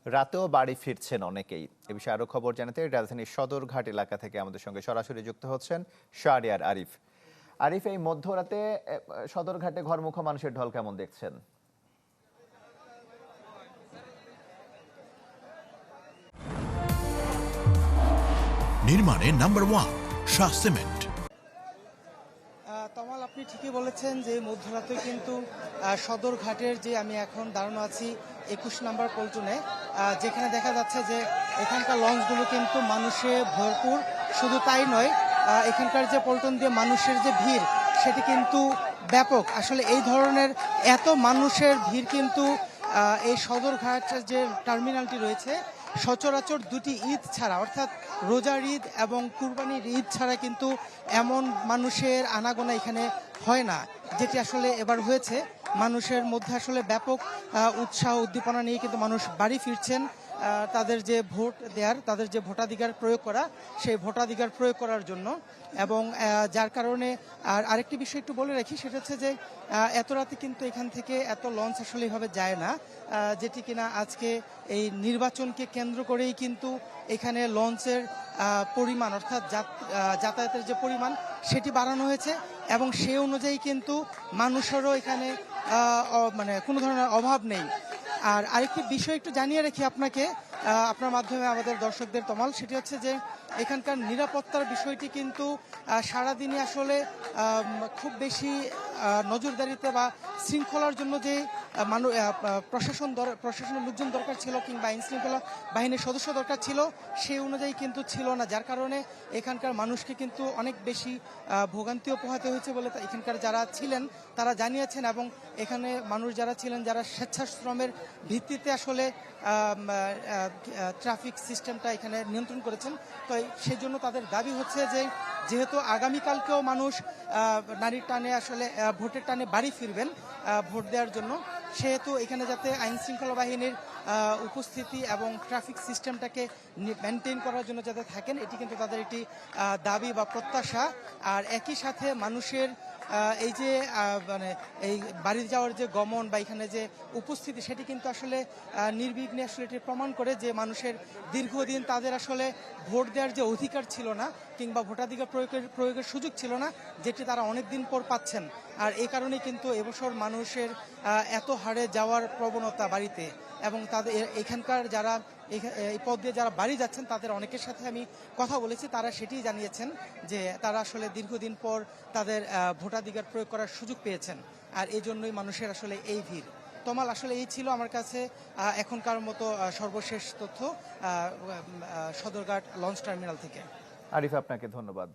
রাতেও বাড়ি ফিরছেন অনেকেই। এ বিষয়ে আরো খবর জানাতে রাজধানীর সদরঘাট এলাকা থেকে আমাদের সঙ্গে সরাসরি যুক্ত হচ্ছেন শাহরিয়ার আরিফ। আরিফ, এই মধ্যরাতে সদরঘাটে ঘরমুখো মানুষের ঢল কেমন দেখছেন? নির্মাণে নাম্বার ওয়ান শাহ সিমেন্ট। তমাল, আপনি ঠিকই বলেছেন যে মধ্যরাতে কিন্তু সদরঘাটের যে আমি এখন দাঁড়ানো আছি 21 নম্বর পল্টনে, যেখানে দেখা যাচ্ছে যে এখানকার লঞ্চগুলো কিন্তু মানুষে ভরপুর। শুধু তাই নয়, এখানকার যে পল্টন দিয়ে মানুষের যে ভিড় সেটি কিন্তু ব্যাপক। আসলে এই ধরনের এত মানুষের ভিড় কিন্তু এই সদরঘাটের যে টার্মিনালটি রয়েছে সচরাচর দুটি ঈদ ছাড়া, অর্থাৎ রোজার ঈদ এবং কুরবানির ঈদ ছাড়া কিন্তু এমন মানুষের আনাগোনা এখানে হয় না, যেটি আসলে এবার হয়েছে। মানুষের মধ্যে আসলে ব্যাপক উৎসাহ উদ্দীপনা নিয়ে কিন্তু মানুষ বাড়ি ফিরছেন তাদের যে ভোট দেওয়ার, তাদের যে ভোটাধিকার প্রয়োগ করা, সেই ভোটাধিকার প্রয়োগ করার জন্য। এবং যার কারণে আরেকটি বিষয় একটু বলে রাখি, সেটা হচ্ছে যে এত রাতে কিন্তু এখান থেকে এত লঞ্চ আসলে এভাবে যায় না, যেটি কিনা আজকে এই নির্বাচনকে কেন্দ্র করেই কিন্তু এখানে লঞ্চের পরিমাণ, অর্থাৎ যাতায়াতের যে পরিমাণ সেটি বাড়ানো হয়েছে এবং সেই অনুযায়ী কিন্তু মানুষেরও এখানে মানে কোনো ধরনের অভাব নেই। আর আরেকটি বিষয় একটু জানিয়ে রাখি আপনাকে, আপনার মাধ্যমে আমাদের দর্শকদের, তমাল, সেটি হচ্ছে যে এখানকার নিরাপত্তার বিষয়টি কিন্তু সারাদিনই আসলে খুব বেশি নজরদারিতে বা শৃঙ্খলার জন্য যে প্রশাসনের লোকজন দরকার ছিল কিংবা আইন শৃঙ্খলা বাহিনীর সদস্য দরকার ছিল, সেই অনুযায়ী কিন্তু ছিল না, যার কারণে এখানকার মানুষকে কিন্তু অনেক বেশি ভোগান্তিও পোহাতে হয়েছে বলে এখানকার যারা ছিলেন তারা জানিয়েছেন। এবং এখানে মানুষ যারা ছিলেন, যারা স্বেচ্ছাশ্রমের ভিত্তিতে আসলে ট্রাফিক সিস্টেমটা এখানে নিয়ন্ত্রণ করেছেন, তো সেই জন্য তাদের দাবি হচ্ছে যে যেহেতু আগামীকালকেও মানুষ নারীর টানে আসলে ভোটের টানে বাড়ি ফিরবেন ভোট দেওয়ার জন্য, সেহেতু এখানে যাতে আইন শৃঙ্খলা বাহিনীর উপস্থিতি এবং ট্রাফিক সিস্টেমটাকে মেনটেন করার জন্য যাতে থাকেন, এটি কিন্তু তাদের একটি দাবি বা প্রত্যাশা। আর একই সাথে মানুষের এই যে মানে এই বাড়ি যাওয়ার যে গমন বা এখানে যে উপস্থিতি, সেটি কিন্তু আসলে নির্বিঘ্নে আসলে এটি প্রমাণ করে যে মানুষের দীর্ঘদিন তাদের আসলে ভোট দেওয়ার যে অধিকার ছিল না কিংবা ভোটাধিকার প্রয়োগের সুযোগ ছিল না, যেটি তারা অনেক দিন পর পাচ্ছেন। আর এই কারণেই কিন্তু এবছর মানুষের এত হারে যাওয়ার প্রবণতা বাড়িতে। এবং তাদের এখানকার যারা এই পথ দিয়ে যারা বাড়ি যাচ্ছেন তাদের অনেকের সাথে আমি কথা বলেছি, তারা সেটিই জানিয়েছেন যে তারা আসলে দীর্ঘদিন পর তাদের ভোটাধিকার প্রয়োগ করার সুযোগ পেয়েছেন, আর এই জন্যই মানুষের আসলে এই ভিড়। তমাল, আসলে এই ছিল আমার কাছে এখনকার মতো সর্বশেষ তথ্য সদরঘাট লঞ্চ টার্মিনাল থেকে। আরিফ, আপনাকে ধন্যবাদ।